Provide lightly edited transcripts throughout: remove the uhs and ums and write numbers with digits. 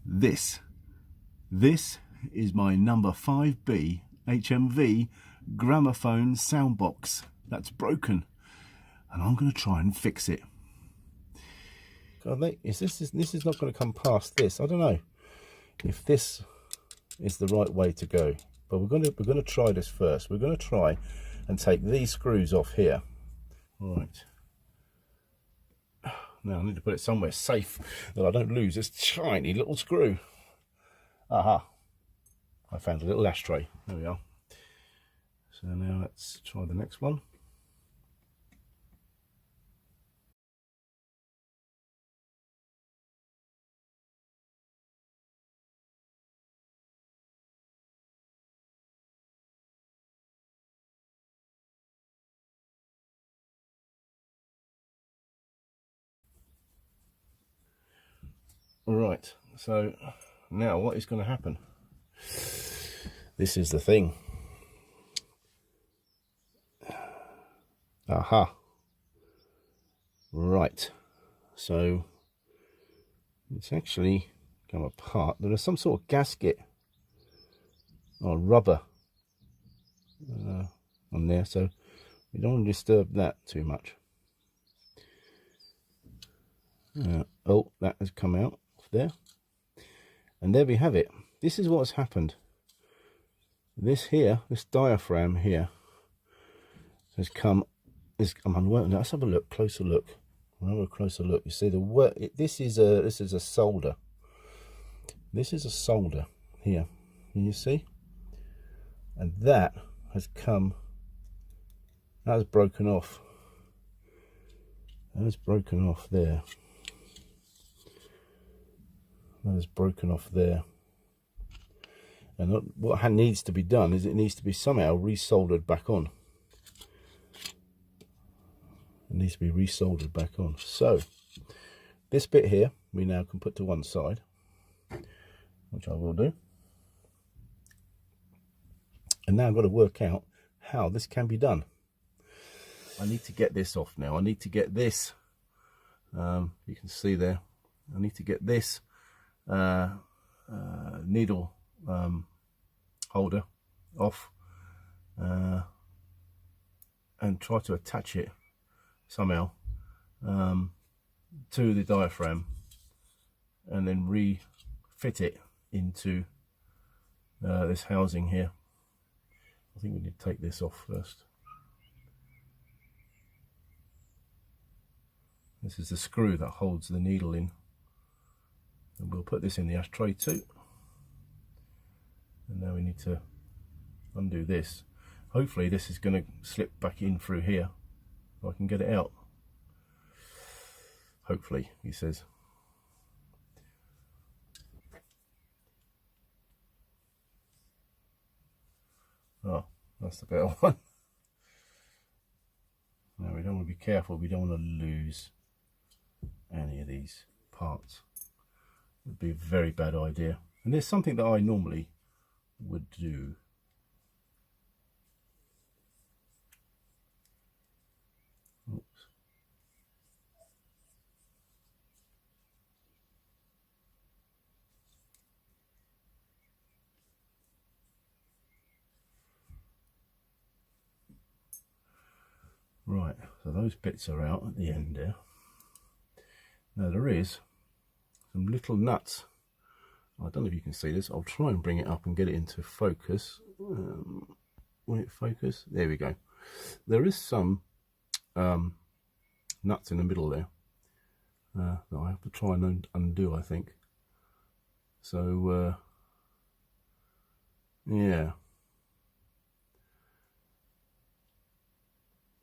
This is my number 5B HMV gramophone sound box that's broken, and I'm going to try and fix it. This is not going to come past this. I don't know if this is the right way to go, but we're going to try this first. We're going to try and take these screws off here. All right. Now I need to put it somewhere safe that I don't lose this tiny little screw. Aha! I found a little ashtray. There we are. So now let's try the next one. Right, so now what is going to happen? This is the thing. Aha. Right, so it's actually come apart. There is some sort of gasket or rubber on there, so we don't want to disturb that too much. Oh, that has come out there, and there we have it. This is what's happened. This diaphragm here has come. Let's have a look, closer look. Have a closer look. You see this is a solder. This is a solder here. Can you see? And that has come. That has broken off. That has broken off there. That is broken off there, and what needs to be done is it needs to be somehow resoldered back on. It needs to be resoldered back on. So this bit here we now can put to one side, which I will do, and now I've got to work out how this can be done. I need to get this off now. I need to get this, you can see there, I need to get this needle holder off, and try to attach it somehow to the diaphragm, and then refit it into this housing here. I think we need to take this off first. This is the screw that holds the needle in. And we'll put this in the ashtray too. And now we need to undo this. Hopefully this is going to slip back in through here so I can get it out. Hopefully, he says. Oh, that's the better one. Now we don't want to be careful. We don't want to lose any of these parts. Would be a very bad idea, and there's something that I normally would do. Oops. Right, so those bits are out at the end there. Now there is some little nuts. I don't know if you can see this. I'll try and bring it up and get it into focus. Will it focus? There we go. There is some nuts in the middle there that I have to try and undo, I think. So yeah,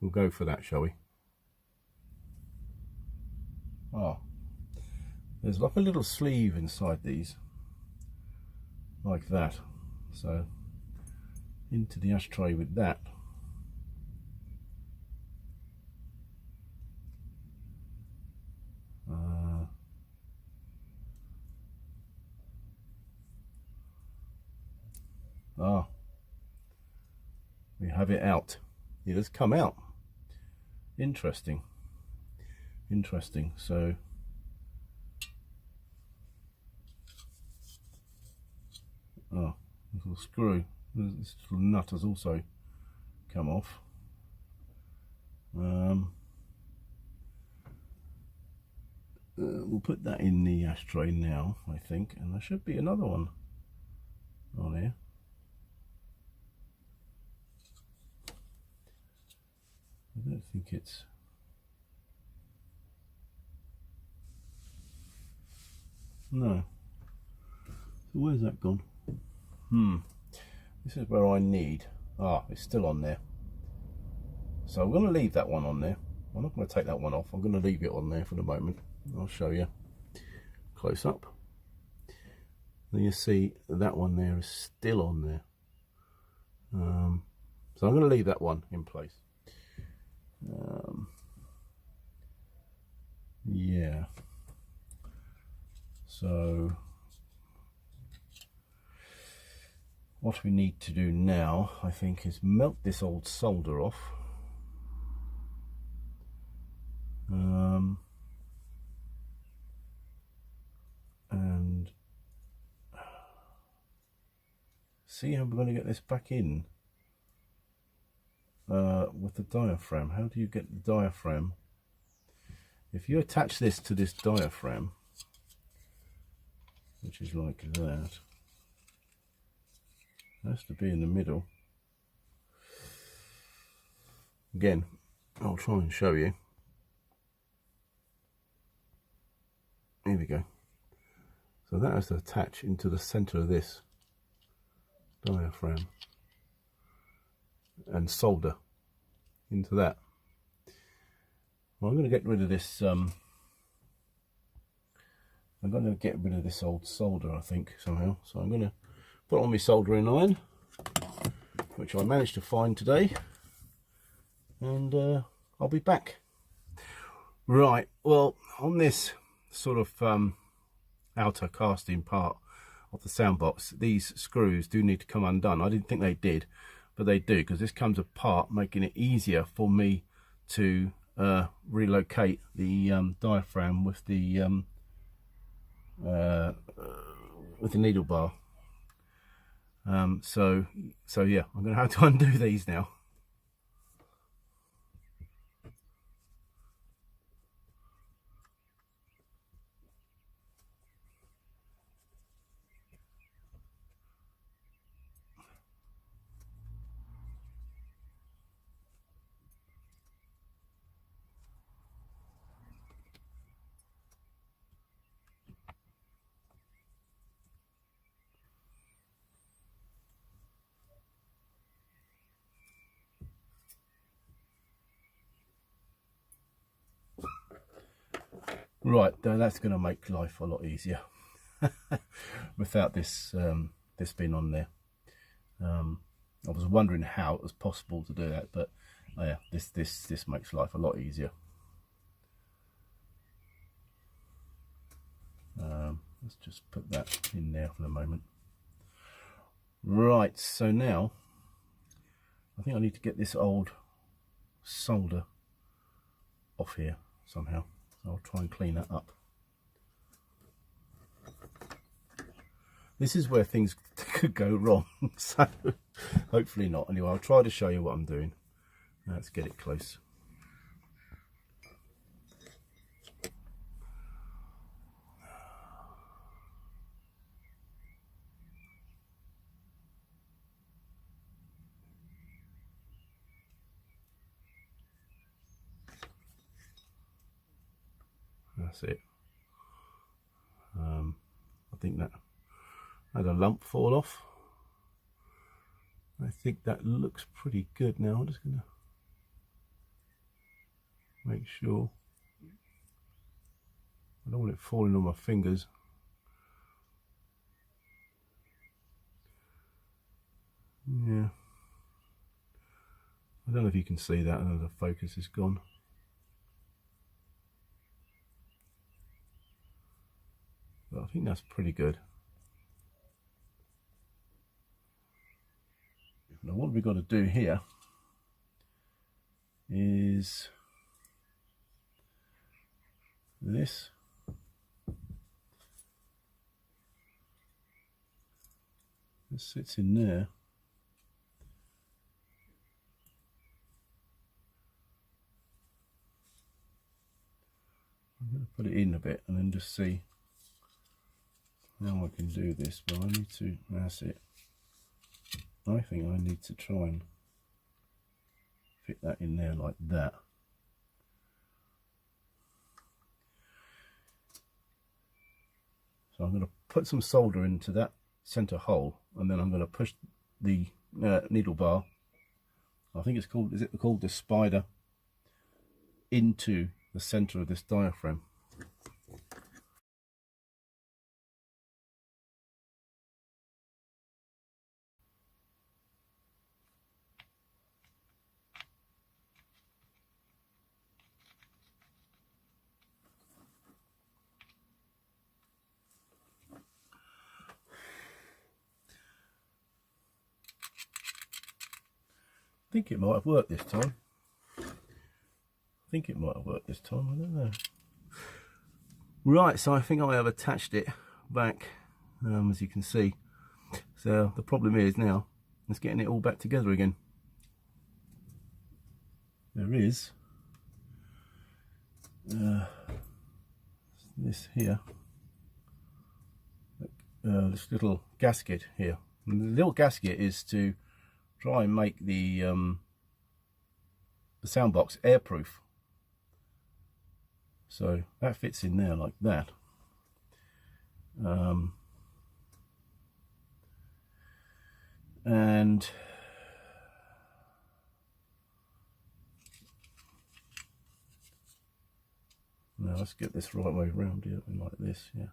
we'll go for that, shall we? Oh, there's like a little sleeve inside these, like that. So into the ashtray with that. We have it out. It has come out. Interesting. So Oh, this little screw, this little nut has also come off. We'll put that in the ashtray now, I think, and there should be another one on here. I don't think it's... No. So where's that gone? This is where I need... Ah, it's still on there. So I'm going to leave that one on there. I'm not going to take that one off. I'm going to leave it on there for the moment. I'll show you close up. Then you see that one there is still on there. So I'm going to leave that one in place. Yeah. So what we need to do now, I think, is melt this old solder off. And see how we're going to get this back in with the diaphragm. How do you get the diaphragm? If you attach this to this diaphragm, which is like that, it has to be in the middle. Again, I'll try and show you. Here we go. So that has to attach into the center of this diaphragm and solder into that. Well, I'm going to get rid of this. I'm going to get rid of this old solder, I think, somehow. So I'm going to put on my soldering iron, which I managed to find today, and I'll be back. Right. Well, on this sort of outer casting part of the sound box, these screws do need to come undone. I didn't think they did, but they do, because this comes apart, making it easier for me to relocate the diaphragm with the needle bar. So yeah, I'm going to have to undo these now. Right, that's going to make life a lot easier without this this being on there. I was wondering how it was possible to do that, but yeah, this makes life a lot easier. Let's just put that in there for the moment. Right, so now I think I need to get this old solder off here somehow. I'll try and clean that up. This is where things could go wrong, so hopefully not. Anyway, I'll try to show you what I'm doing. Let's get it close. That's it. I think that had a lump fall off. I think that looks pretty good now. I'm just going to make sure I don't want it falling on my fingers. Yeah, I don't know if you can see that. I know the focus is gone. But I think that's pretty good. Now what we've got to do here is this. It sits in there. I'm going to put it in a bit and then just see how I can do this. But I need to, that's it. I think I need to try and fit that in there like that. So I'm going to put some solder into that center hole, and then I'm going to push the needle bar, I think it's called, is it called the spider, into the center of this diaphragm. I think it might have worked this time. I don't know. Right, so I think I have attached it back, as you can see. So the problem is now, it's getting it all back together again. There is this here, this little gasket here. And the little gasket is to try and make the sound box airproof. So that fits in there like that. And now let's get this right way around here, like this, yeah.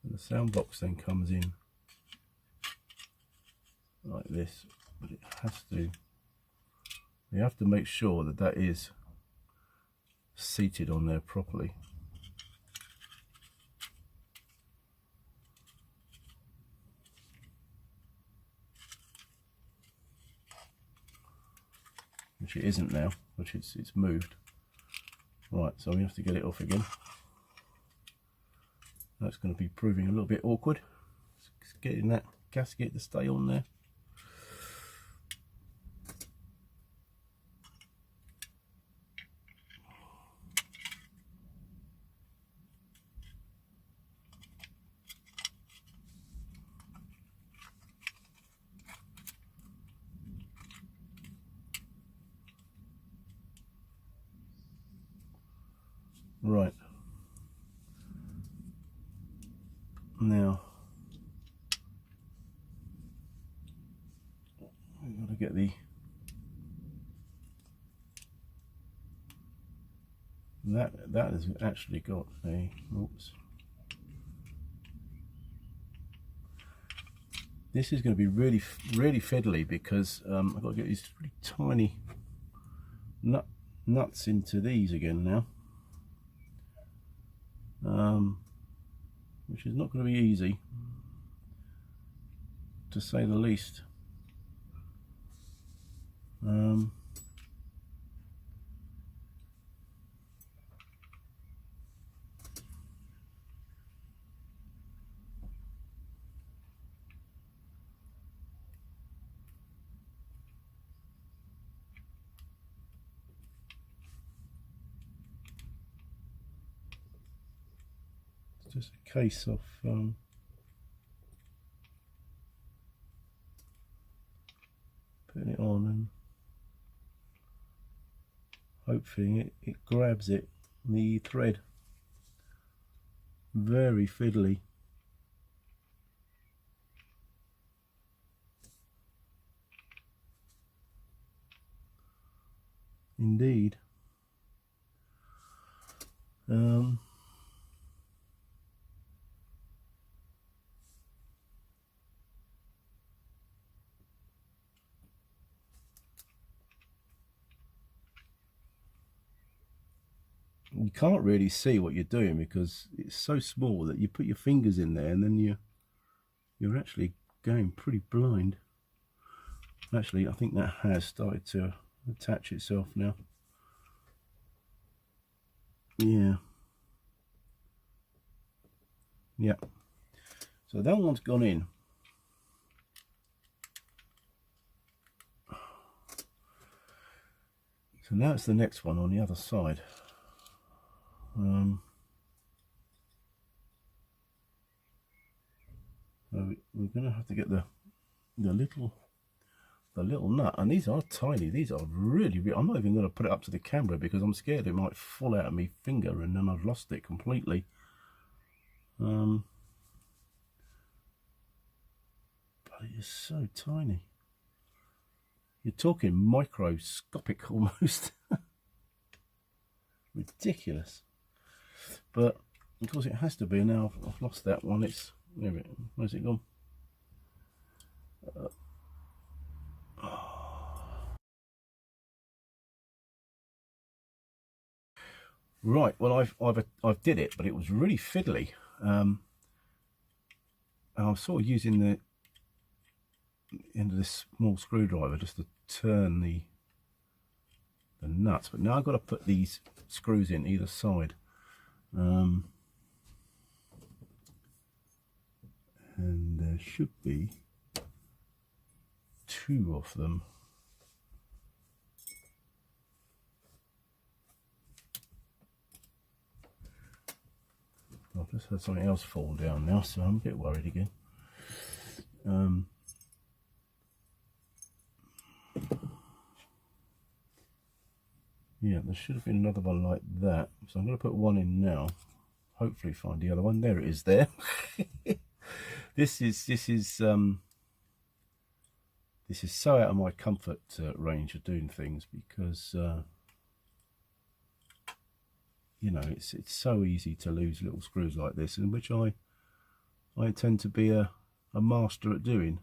And the sound box then comes in like this, but it has to, you have to make sure that that is seated on there properly. Which it isn't now, which it's moved. Right, so we have to get it off again. That's going to be proving a little bit awkward. It's getting that gasket to stay on there. Right, now we've got to get that has actually got a, oops, this is going to be really fiddly because I've got to get these really tiny nuts into these again now. Which is not going to be easy, to say the least. It's just a case of putting it on and hopefully it grabs it, the thread. Very fiddly. Indeed. You can't really see what you're doing because it's so small that you put your fingers in there and then you're actually going pretty blind. Actually, I think that has started to attach itself now. Yeah. So that one's gone in. So now it's the next one on the other side. So we're going to have to get the little nut, and these are tiny. These are really, I'm not even going to put it up to the camera because I'm scared it might fall out of my finger and then I've lost it completely. But it is so tiny. You're talking microscopic almost. Ridiculous. But of course it has to be. Now I've lost that one. It's, where's it gone? Right, well I've did it, but it was really fiddly. And I'm sort of using the end of this small screwdriver just to turn the nuts. But now I've got to put these screws in either side. And there should be 2 of them. I've just had something else fall down now, so I'm a bit worried again. Yeah, there should have been another one like that. So I'm going to put one in now. Hopefully find the other one. There it is there. This is so out of my comfort range of doing things because you know, it's so easy to lose little screws like this, and which I intend to be a master at doing.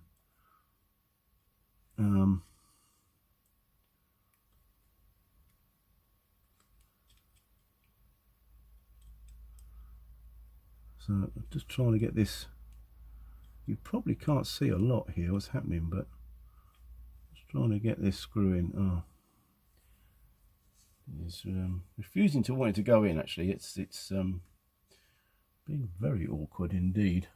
So I'm just trying to get this. You probably can't see a lot here what's happening, but just trying to get this screw in. Oh, it's refusing to want it to go in. Actually, it's being very awkward indeed.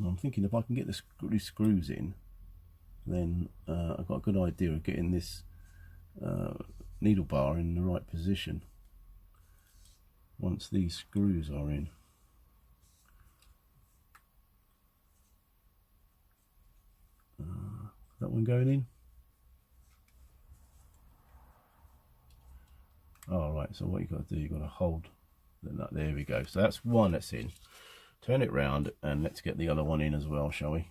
I'm thinking if I can get the screws in, then I've got a good idea of getting this needle bar in the right position once these screws are in. That one going in? All right, so what you got to do, you've got to hold the nut. There we go. So that's one that's in. Turn it round and let's get the other one in as well, shall we?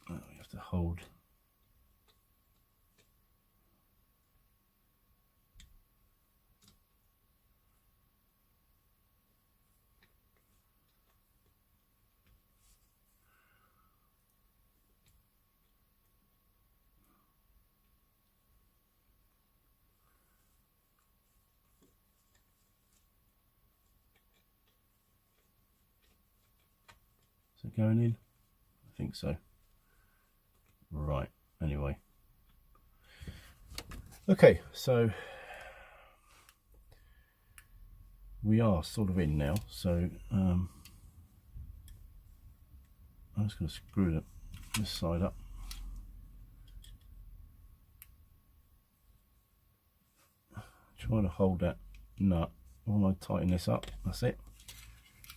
Oh, we have to hold. Is it going in? I think so. Right, anyway. Okay, so we are sort of in now. So I'm just going to screw this side up. Trying to hold that nut while I tighten this up. That's it.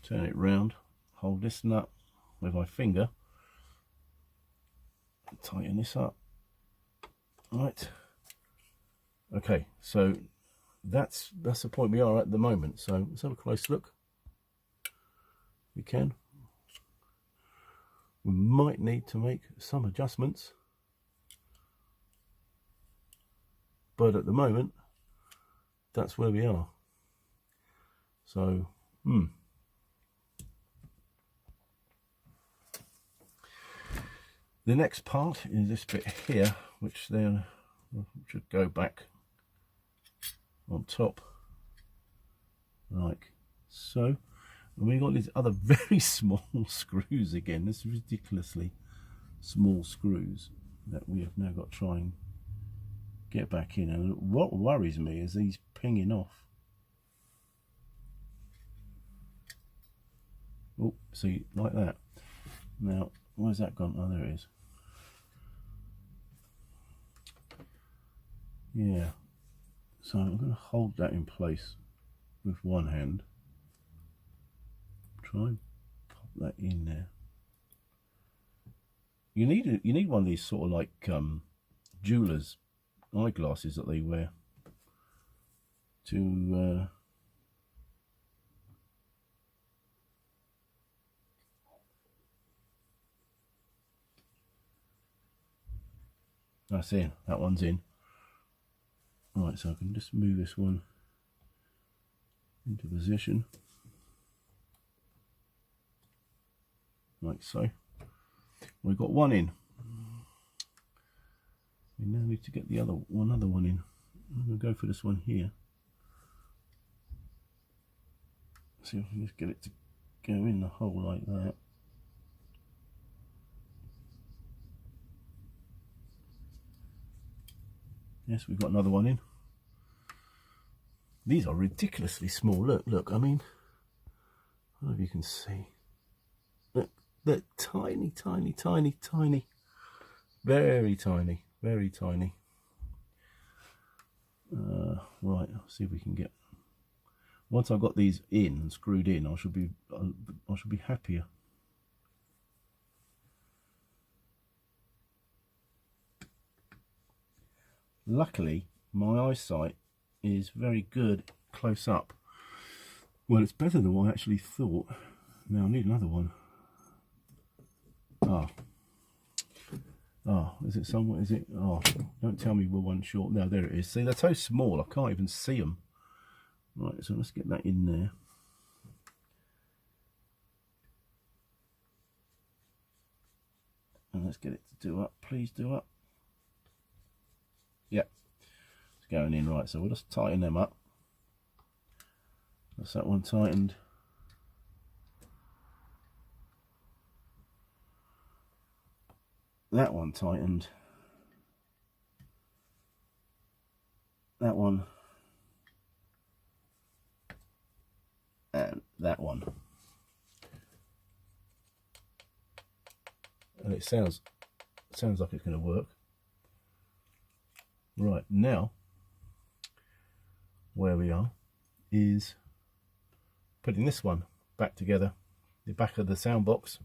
Turn it round. Hold this nut with my finger. Tighten this up. Right. Okay, so that's the point we are at the moment. So let's have a close look. We can. We might need to make some adjustments, but at the moment, that's where we are. So, the next part is this bit here, which then should go back on top, like so. And we've got these other very small screws again. This is ridiculously small screws that we have now got to try and get back in. And what worries me is these pinging off. Oh, see, like that. Now, where's that gone? Oh, there it is. Yeah. So I'm going to hold that in place with one hand. Try and pop that in there. You need one of these sort of like jewelers eyeglasses that they wear to that's in. That one's in. Right, so I can just move this one into position, like so. We've got one in. We now need to get the other one in. I'm going to go for this one here. See if I can just get it to go in the hole like that. Yes, we've got another one in. These are ridiculously small. Look, I mean, I don't know if you can see. Look, they're tiny, tiny, tiny, tiny. Very tiny, very tiny. Right, let's see if we can get. Once I've got these in and screwed in, I should be happier. Luckily, my eyesight is very good close up. Well, it's better than what I actually thought. Now I need another one. Is it somewhere? Is it? Oh, don't tell me we're one short. No, there it is. See, they're so small, I can't even see them. Right, so let's get that in there. And let's get it to do up. Please do up. Yep, it's going in. Right, so we'll just tighten them up. That's that one tightened. That one tightened. That one. And that one. And it sounds like it's going to work. Right, now where we are is putting this one back together, the back of the sound box,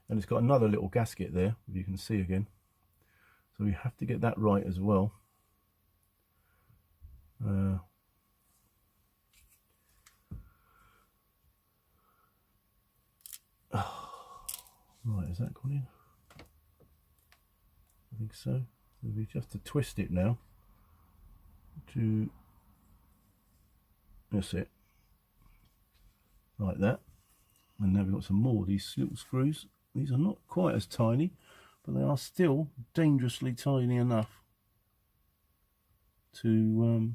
and it's got another little gasket there, if you can see again, so we have to get that right as well. Right, is that gone in? I think so. We just to twist it now to, that's it, like that. And now we've got some more of these little screws. These are not quite as tiny, but they are still dangerously tiny enough to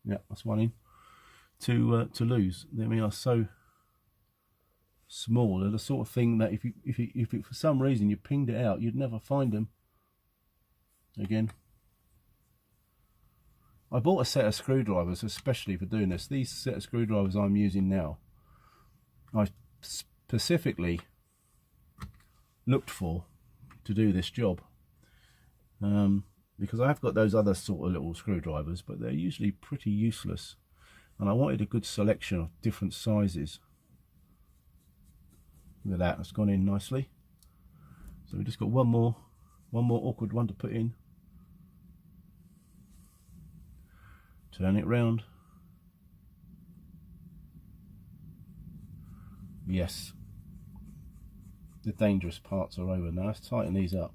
yeah, that's one in, to lose. They are so small. They're the sort of thing that if it for some reason you pinged it out, you'd never find them again. I bought a set of screwdrivers especially for doing this. These set of screwdrivers I'm using now, I specifically looked for to do this job, because I have got those other sort of little screwdrivers, but they're usually pretty useless, and I wanted a good selection of different sizes. Look at that, it's gone in nicely. So we've just got one more awkward one to put in. Turn it round. Yes, the dangerous parts are over now. Let's tighten these up.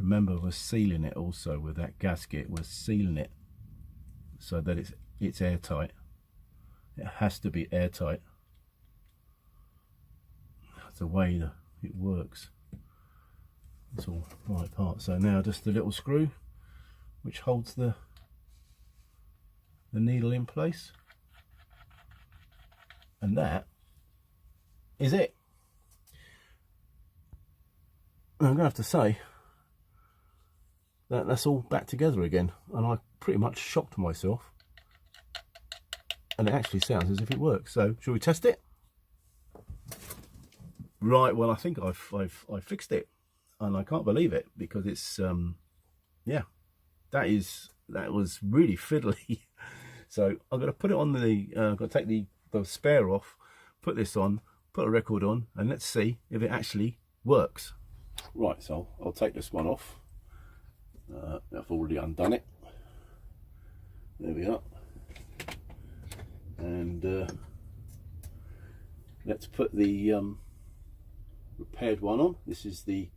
Remember, we're sealing it also with that gasket. We're sealing it so that it's airtight. It has to be airtight. That's the way that it works. It's all right apart. So now just the little screw which holds the needle in place, and that is it. I'm gonna have to say that that's all back together again, and I pretty much shocked myself, and it actually sounds as if it works. So shall we test it? Right, well, I think I've fixed it, and I can't believe it, because it's yeah, that was really fiddly. So I'm going to put it on the I'm going to take the spare off, put this on, put a record on, and let's see if it actually works. Right, so I'll take this one off. I've already undone it. There we are. And let's put the repaired one on. This is the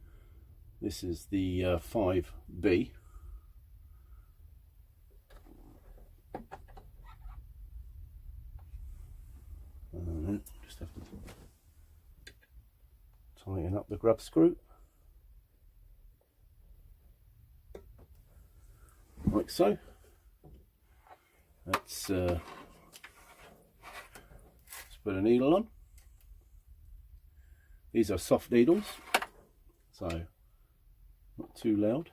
5B. Just have to tighten up the grub screw, like so. Let's put a needle on. These are soft needles, so not too loud.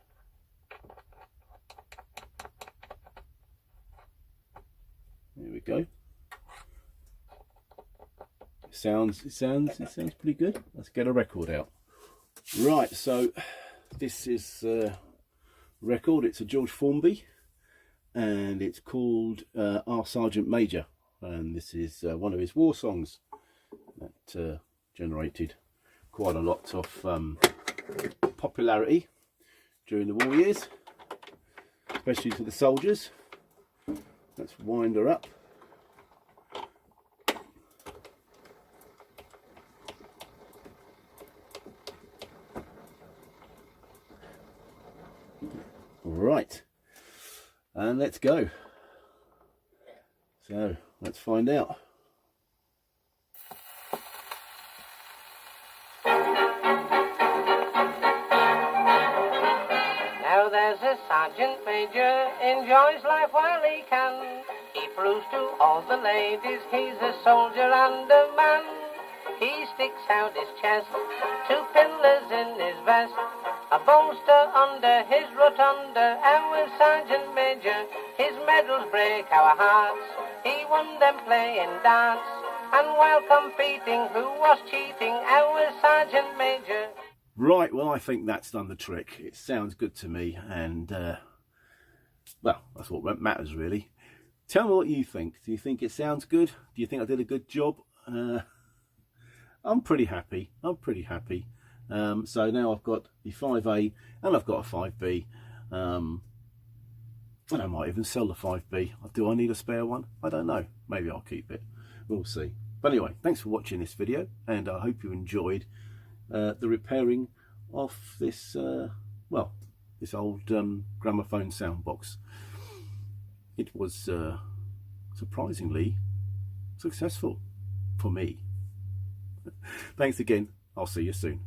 There we go. It sounds pretty good. Let's get a record out. Right, so this is a record. It's a George Formby, and it's called Our Sergeant Major, and this is one of his war songs that generated quite a lot of popularity during the war years, especially to the soldiers. Let's wind her up. Right, and let's go. So let's find out. Now there's a sergeant major, enjoys life while he can. He proves to all the ladies he's a soldier and a man. He sticks out his chest, 2 pillars in his vest, a bolster under his rotunda, our sergeant major, his medals break our hearts. He won them playing darts, and while competing, who was cheating? Our sergeant major. Right, well, I think that's done the trick. It sounds good to me, and well, that's what matters really. Tell me what you think. Do you think it sounds good? Do you think I did a good job? I'm pretty happy. So now I've got the 5A and I've got a 5B. And I might even sell the 5B. Do I need a spare one? I don't know. Maybe I'll keep it. We'll see. But anyway, thanks for watching this video, and I hope you enjoyed the repairing of this, well, this old gramophone sound box. It was surprisingly successful for me. Thanks again. I'll see you soon.